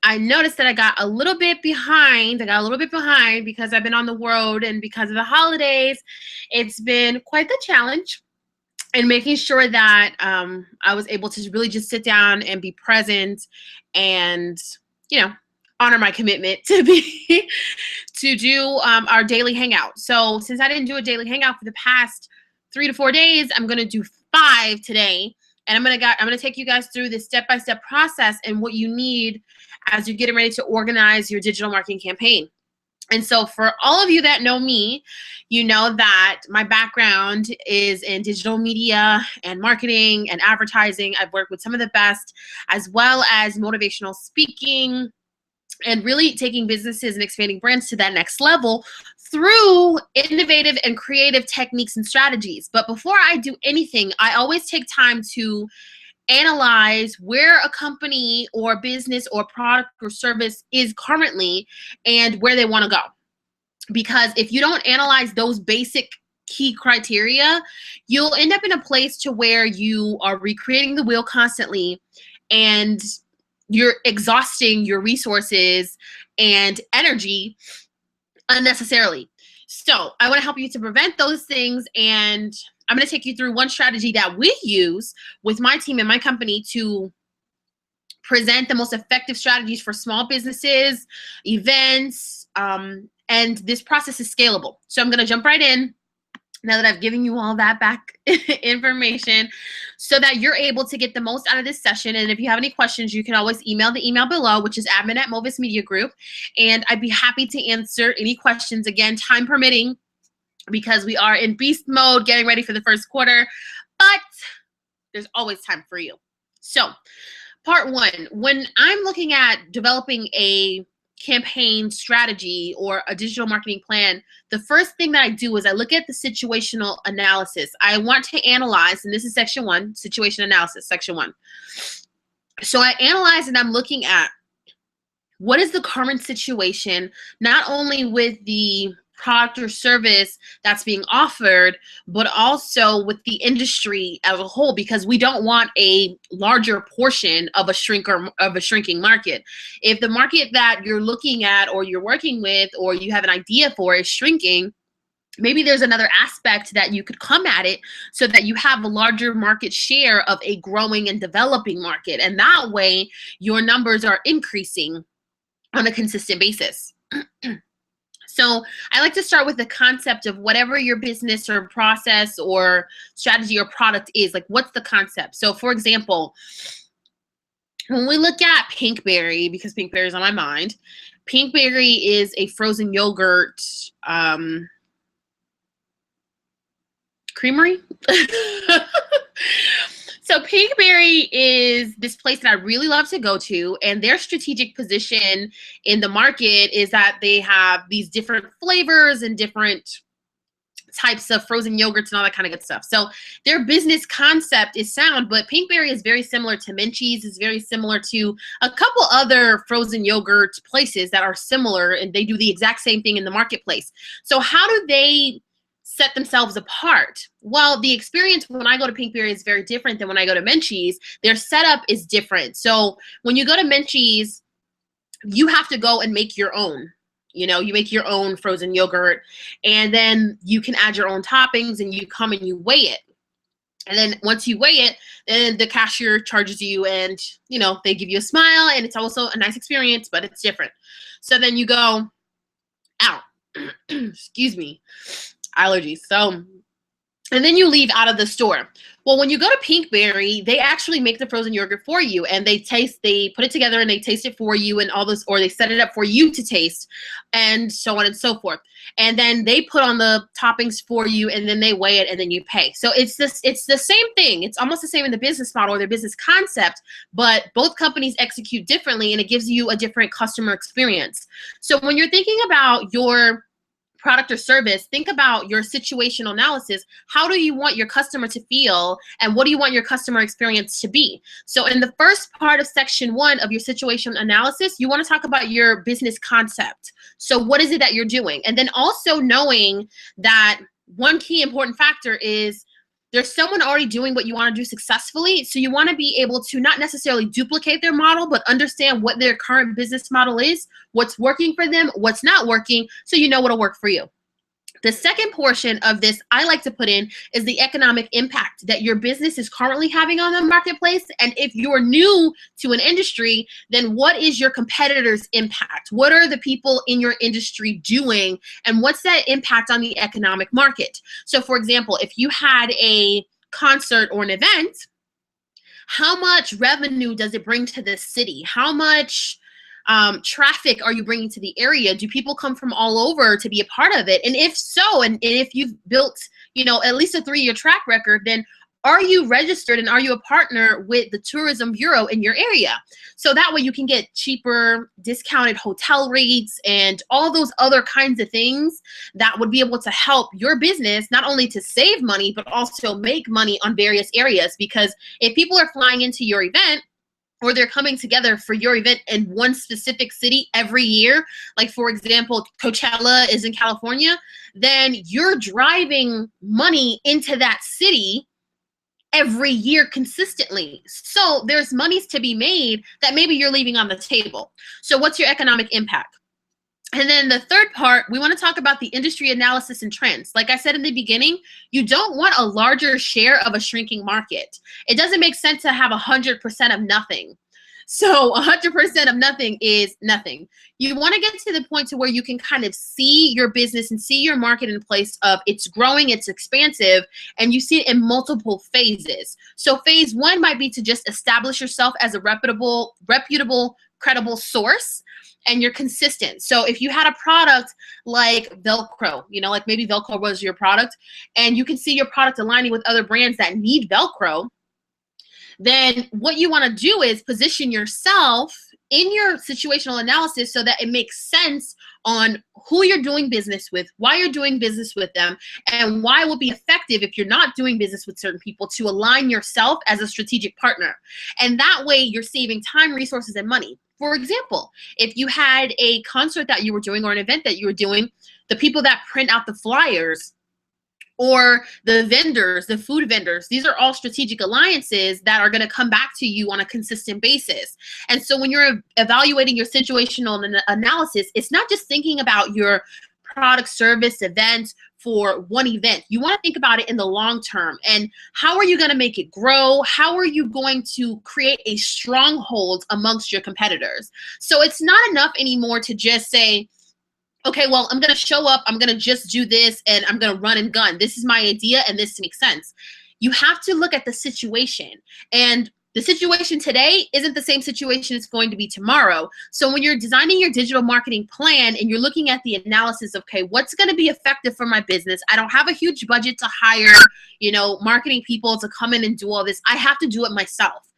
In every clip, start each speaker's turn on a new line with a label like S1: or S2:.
S1: I noticed that I got a little bit behind. I got a little bit behind because I've been on the road and because of the holidays. It's been quite the challenge and making sure that I was able to really just sit down and be present and, you know, honor my commitment to be to do our daily hangout. So since I didn't do a daily hangout for the past 3 to 4 days, I'm gonna do 5 today, and I'm gonna take you guys through this step-by-step process and what you need as you're getting ready to organize your digital marketing campaign. And so for all of you that know me, you know that my background is in digital media and marketing and advertising. I've worked with some of the best, as well as motivational speaking, and really taking businesses and expanding brands to that next level through innovative and creative techniques and strategies. But before I do anything, I always take time to analyze where a company or business or product or service is currently and where they want to go. Because if you don't analyze those basic key criteria, you'll end up in a place to where you are recreating the wheel constantly and you're exhausting your resources and energy unnecessarily. So I want to help you to prevent those things, and I'm going to take you through one strategy that we use with my team and my company to present the most effective strategies for small businesses, events, and this process is scalable. So I'm going to jump right in now that I've given you all that back information so that you're able to get the most out of this session. And if you have any questions, you can always email the email below, which is admin@Movis Media Group. And I'd be happy to answer any questions, again, time permitting, because we are in beast mode getting ready for the first quarter, but there's always time for you. So part 1, when I'm looking at developing a campaign strategy or a digital marketing plan, the first thing that I do is I look at the situational analysis. I want to analyze, and this is section 1, situation analysis, section 1. So I analyze and I'm looking at what is the current situation, not only with the product or service that's being offered, but also with the industry as a whole, because we don't want a larger portion of a shrinking market. If the market that you're looking at or you're working with or you have an idea for is shrinking, maybe there's another aspect that you could come at it so that you have a larger market share of a growing and developing market. And that way your numbers are increasing on a consistent basis. So I like to start with the concept of whatever your business or process or strategy or product is. Like, what's the concept? So for example, when we look at Pinkberry, because Pinkberry is on my mind, Pinkberry is a frozen yogurt creamery. So Pinkberry is this place that I really love to go to, and their strategic position in the market is that they have these different flavors and different types of frozen yogurts and all that kind of good stuff. So their business concept is sound, but Pinkberry is very similar to Menchie's, is very similar to a couple other frozen yogurt places that are similar, and they do the exact same thing in the marketplace. So how do they set themselves apart? Well, the experience when I go to Pinkberry is very different than when I go to Menchie's. Their setup is different. So when you go to Menchie's, you have to go and make your own. You know, you make your own frozen yogurt, and then you can add your own toppings, and you come and you weigh it. And then once you weigh it, then the cashier charges you, and, you know, they give you a smile, and it's also a nice experience, but it's different. So then you go out. Excuse me. Allergies. So, and then you leave out of the store. Well, when you go to Pinkberry, they actually make the frozen yogurt for you, and they put it together and they taste it for you and all this, or they set it up for you to taste, and so on and so forth. And then they put on the toppings for you, and then they weigh it, and then you pay. So it's the same thing. It's almost the same in the business model or their business concept, but both companies execute differently, and it gives you a different customer experience. So when you're thinking about your product or service, think about your situational analysis. How do you want your customer to feel, and what do you want your customer experience to be? So in the first part of section 1 of your situation analysis, you want to talk about your business concept. So what is it that you're doing? And then also knowing that one key important factor is There's someone already doing what you want to do successfully. So you want to be able to not necessarily duplicate their model, but understand what their current business model is, what's working for them, what's not working, so you know what'll work for you. The second portion of this I like to put in is the economic impact that your business is currently having on the marketplace. And if you're new to an industry, then what is your competitors' impact? What are the people in your industry doing? And what's that impact on the economic market? So for example, if you had a concert or an event, how much revenue does it bring to this city? How much traffic are you bringing to the area? Do people come from all over to be a part of it? And if so, and if you've built, you know, at least a 3-year track record, then are you registered and are you a partner with the tourism bureau in your area? So that way you can get cheaper, discounted hotel rates and all those other kinds of things that would be able to help your business not only to save money, but also make money on various areas. Because if people are flying into your event, or they're coming together for your event in one specific city every year, like for example, Coachella is in California, then you're driving money into that city every year consistently. So there's monies to be made that maybe you're leaving on the table. So what's your economic impact? And then the third part, we want to talk about the industry analysis and trends. Like I said in the beginning, you don't want a larger share of a shrinking market. It doesn't make sense to have 100% of nothing. So 100% of nothing is nothing. You want to get to the point to where you can kind of see your business and see your market in place of it's growing, it's expansive, and you see it in multiple phases. So phase 1 might be to just establish yourself as a reputable, credible source, and you're consistent. So if you had a product like Velcro, you know, like maybe Velcro was your product, and you can see your product aligning with other brands that need Velcro, then what you want to do is position yourself in your situational analysis so that it makes sense on who you're doing business with, why you're doing business with them, and why it will be effective if you're not doing business with certain people to align yourself as a strategic partner. And that way you're saving time, resources, and money. For example, if you had a concert that you were doing or an event that you were doing, the people that print out the flyers or the vendors, the food vendors, these are all strategic alliances that are going to come back to you on a consistent basis. And so when you're evaluating your situational analysis, it's not just thinking about your product, service, event for one event. You want to think about it in the long term. And how are you going to make it grow? How are you going to create a stronghold amongst your competitors? So it's not enough anymore to just say, okay, well, I'm going to show up, I'm going to just do this, and I'm going to run and gun. This is my idea, and this makes sense. You have to look at the situation. And the situation today isn't the same situation it's going to be tomorrow. So when you're designing your digital marketing plan and you're looking at the analysis of, okay, what's going to be effective for my business? I don't have a huge budget to hire, you know, marketing people to come in and do all this. I have to do it myself.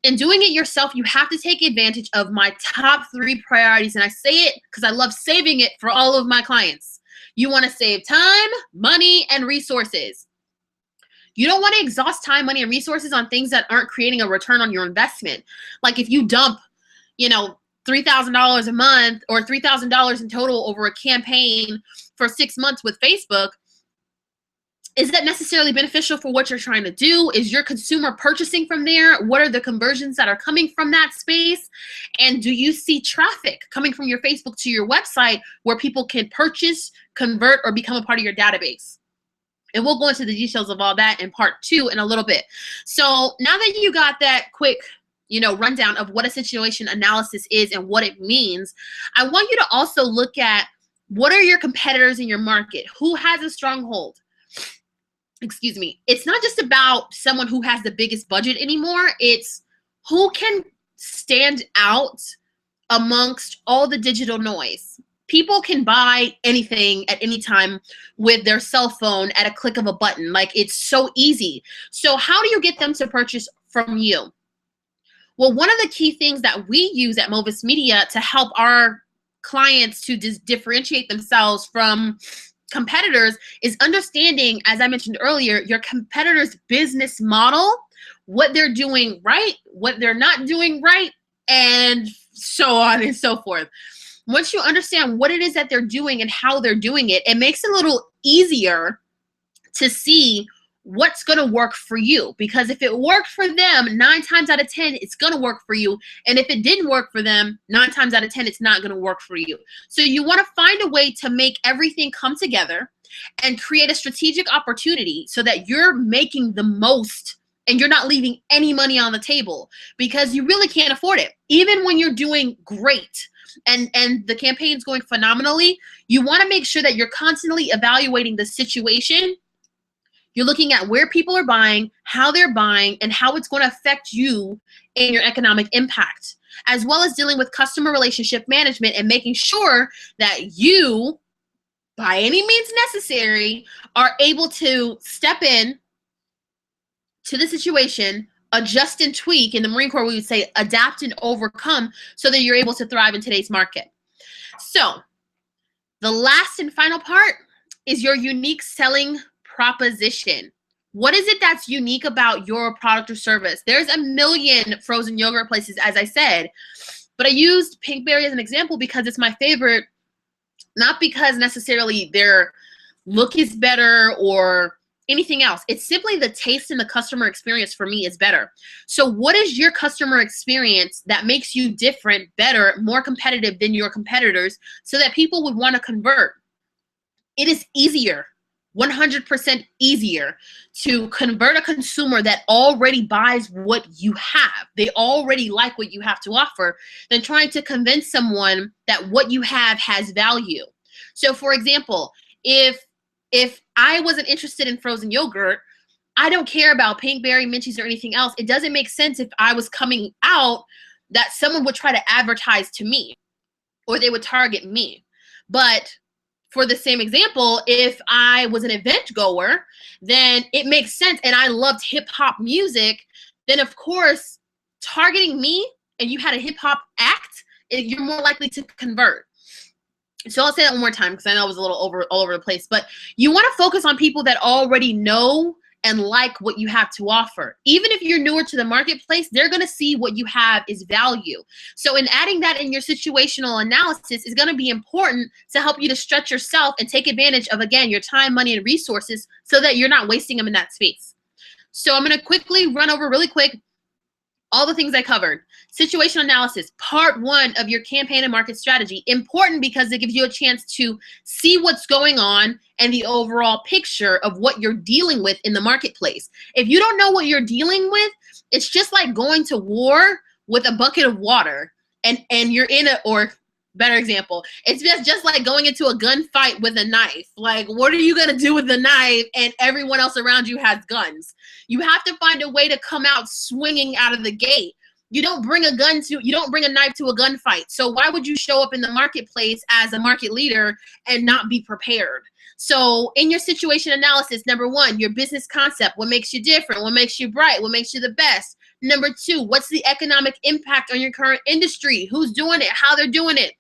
S1: And doing it yourself, you have to take advantage of my top 3 priorities. And I say it because I love saving it for all of my clients. You want to save time, money, and resources. You don't want to exhaust time, money, and resources on things that aren't creating a return on your investment. Like if you dump, you know, $3,000 a month or $3,000 in total over a campaign for 6 months with Facebook, is that necessarily beneficial for what you're trying to do? Is your consumer purchasing from there? What are the conversions that are coming from that space? And do you see traffic coming from your Facebook to your website where people can purchase, convert, or become a part of your database? And we'll go into the details of all that in part 2 in a little bit. So now that you got that quick, you know, rundown of what a situation analysis is and what it means, I want you to also look at what are your competitors in your market? Who has a stronghold? Excuse me. It's not just about someone who has the biggest budget anymore. It's who can stand out amongst all the digital noise. People can buy anything at any time with their cell phone at a click of a button. Like, it's so easy. So how do you get them to purchase from you? Well, one of the key things that we use at Movis Media to help our clients to differentiate themselves from competitors is understanding, as I mentioned earlier, your competitor's business model, what they're doing right, what they're not doing right, and so on and so forth. Once you understand what it is that they're doing and how they're doing it, it makes it a little easier to see what's going to work for you. Because if it worked for them, 9 times out of 10, it's going to work for you. And if it didn't work for them, 9 times out of 10, it's not going to work for you. So you want to find a way to make everything come together and create a strategic opportunity so that you're making the most and you're not leaving any money on the table, because you really can't afford it. Even when you're doing great and the campaign's going phenomenally, you want to make sure that you're constantly evaluating the situation. You're looking at where people are buying, how they're buying, and how it's going to affect you and your economic impact, as well as dealing with customer relationship management and making sure that you, by any means necessary, are able to step in to the situation, adjust and tweak. In the Marine Corps, we would say adapt and overcome, so that you're able to thrive in today's market. So the last and final part is your unique selling proposition. What is it that's unique about your product or service? There's a million frozen yogurt places, as I said, but I used Pinkberry as an example because it's my favorite, not because necessarily their look is better or anything else. It's simply the taste and the customer experience for me is better. So what is your customer experience that makes you different, better, more competitive than your competitors, so that people would want to convert? It is easier, 100% easier, to convert a consumer that already buys what you have. They already like what you have to offer, than trying to convince someone that what you have has value. So for example, if I wasn't interested in frozen yogurt, I don't care about Pinkberry, Minchies, or anything else. It doesn't make sense if I was coming out that someone would try to advertise to me or they would target me. But for the same example, if I was an event goer, then it makes sense, and I loved hip hop music, then of course, targeting me and you had a hip hop act, you're more likely to convert. So I'll say that one more time because I know it was a little all over the place, but you want to focus on people that already know and like what you have to offer. Even if you're newer to the marketplace, they're going to see what you have is value. So in adding that in your situational analysis is going to be important to help you to stretch yourself and take advantage of, again, your time, money, and resources, so that you're not wasting them in that space. So I'm going to quickly run over really quick all the things I covered. Situational analysis, part 1 of your campaign and market strategy. Important because it gives you a chance to see what's going on and the overall picture of what you're dealing with in the marketplace. If you don't know what you're dealing with, it's just like going to war with a bucket of water and you're in a, or better example, it's just like going into a gunfight with a knife. Like, what are you going to do with the knife and everyone else around you has guns? You have to find a way to come out swinging out of the gate. You don't bring a knife to a gunfight. So why would you show up in the marketplace as a market leader and not be prepared? So in your situation analysis, number 1, your business concept. What makes you different? What makes you bright? What makes you the best? Number 2, what's the economic impact on your current industry? Who's doing it? How they're doing it?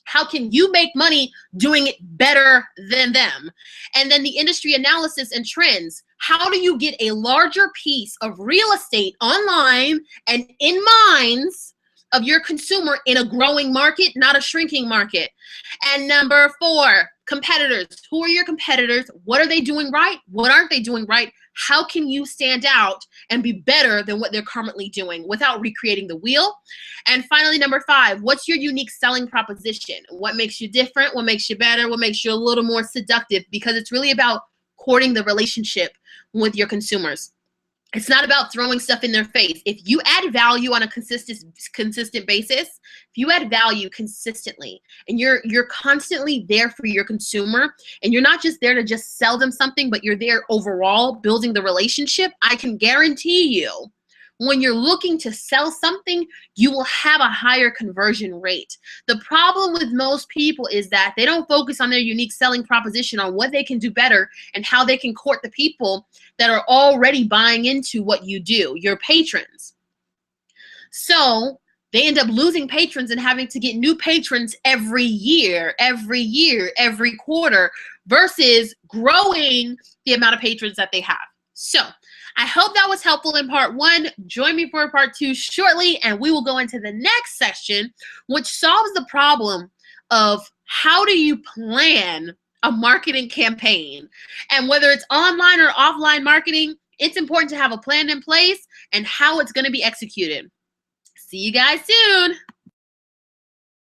S1: How can you make money doing it better than them? And then the industry analysis and trends. How do you get a larger piece of real estate online and in minds of your consumer in a growing market, not a shrinking market? And number 4, competitors. Who are your competitors? What are they doing right? What aren't they doing right? How can you stand out and be better than what they're currently doing without recreating the wheel? And finally, number 5, what's your unique selling proposition? What makes you different? What makes you better? What makes you a little more seductive? Because it's really about courting the relationship with your consumers. It's not about throwing stuff in their face. If you add value on a consistent basis, if you add value consistently and you're constantly there for your consumer, and you're not just there to just sell them something, but you're there overall building the relationship, I can guarantee you, when you're looking to sell something, you will have a higher conversion rate. The problem with most people is that they don't focus on their unique selling proposition, on what they can do better and how they can court the people that are already buying into what you do, your patrons. So they end up losing patrons and having to get new patrons every year, every quarter, versus growing the amount of patrons that they have. So I hope that was helpful in part 1. Join me for part 2 shortly, and we will go into the next section, which solves the problem of how do you plan a marketing campaign. And whether it's online or offline marketing, it's important to have a plan in place and how it's going to be executed. See you guys soon.